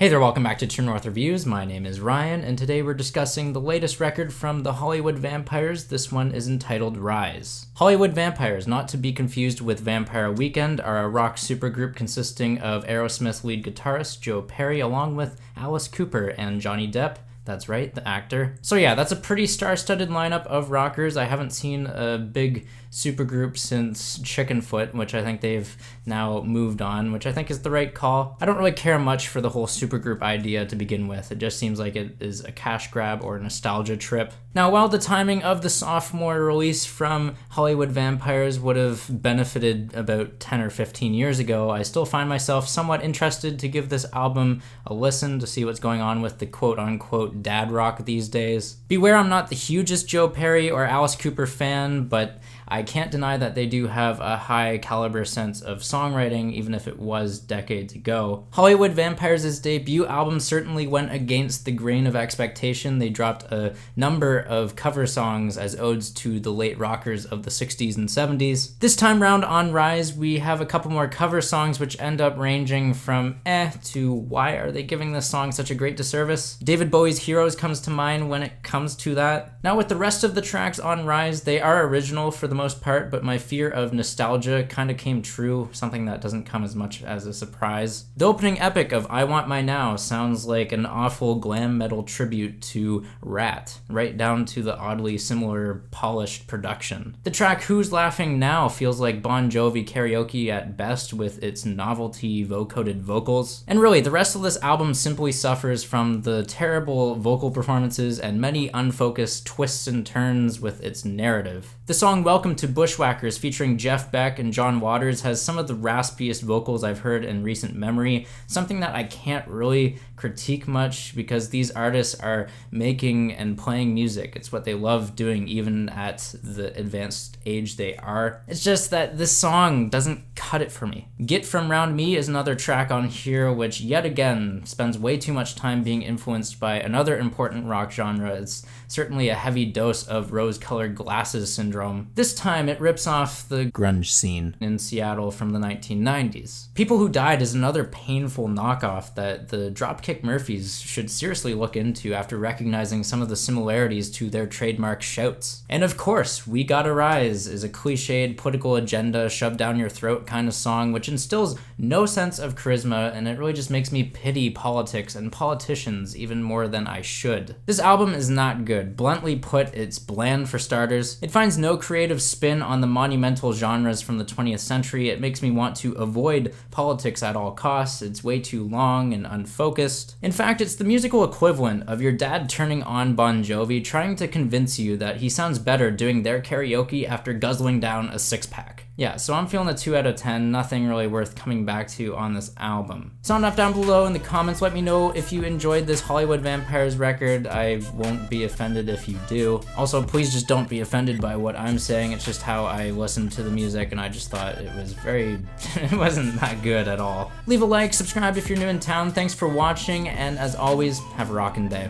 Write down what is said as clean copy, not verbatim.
Hey there, welcome back to True North Reviews. My name is Ryan, and today we're discussing the latest record from the Hollywood Vampires. This one is entitled Rise. Hollywood Vampires, not to be confused with Vampire Weekend, are a rock supergroup consisting of Aerosmith lead guitarist Joe Perry along with Alice Cooper and Johnny Depp. That's right, the actor. So yeah, that's a pretty star-studded lineup of rockers. I haven't seen a big supergroup since Chickenfoot, which I think they've now moved on, which I think is the right call. I don't really care much for the whole supergroup idea to begin with. It just seems like it is a cash grab or a nostalgia trip. Now, while the timing of the sophomore release from Hollywood Vampires would have benefited about 10 or 15 years ago, I still find myself somewhat interested to give this album a listen to see what's going on with the quote-unquote dad rock these days. Beware, I'm not the hugest Joe Perry or Alice Cooper fan, but I can't deny that they do have a high caliber sense of songwriting, even if it was decades ago. Hollywood Vampires' debut album certainly went against the grain of expectation. They dropped a number of cover songs as odes to the late rockers of the 60s and 70s. This time round on Rise, we have a couple more cover songs which end up ranging from to why are they giving this song such a great disservice? David Bowie's Heroes comes to mind when it comes to that. Now with the rest of the tracks on Rise, they are original for the most part, but my fear of nostalgia kind of came true, something that doesn't come as much as a surprise. The opening epic of I Want My Now sounds like an awful glam metal tribute to Rat, right down to the oddly similar polished production. The track Who's Laughing Now feels like Bon Jovi karaoke at best with its novelty vocoded vocals. And really, the rest of this album simply suffers from the terrible vocal performances and many unfocused twists and turns with its narrative. The song Welcome to Bushwhackers featuring Jeff Beck and John Waters has some of the raspiest vocals I've heard in recent memory, something that I can't really critique much because these artists are making and playing music. It's what they love doing even at the advanced age they are. It's just that this song doesn't cut it for me. Get From Round Me is another track on here which yet again spends way too much time being influenced by another important rock genre. It's certainly a heavy dose of rose-colored glasses syndrome. This time it rips off the grunge scene in Seattle from the 1990s. People Who Died is another painful knockoff that the Dropkick Murphys should seriously look into after recognizing some of the similarities to their trademark shouts. And of course, We Gotta Rise is a cliched political agenda shoved down your throat kind of song which instills no sense of charisma, and it really just makes me pity politics and politicians even more than I should. This album is not good. Bluntly put, it's bland for starters. It finds no creative spin on the monumental genres from the 20th century. It makes me want to avoid politics at all costs. It's way too long and unfocused. In fact, it's the musical equivalent of your dad turning on Bon Jovi trying to convince you that he sounds better doing their karaoke after guzzling down a six-pack. Yeah, so I'm feeling a 2 out of 10, nothing really worth coming back to on this album. Sound off down below in the comments, let me know if you enjoyed this Hollywood Vampires record. I won't be offended if you do. Also, please just don't be offended by what I'm saying, it's just how I listen to the music and I just thought it was it wasn't that good at all. Leave a like, subscribe if you're new in town, thanks for watching, and as always, have a rockin' day.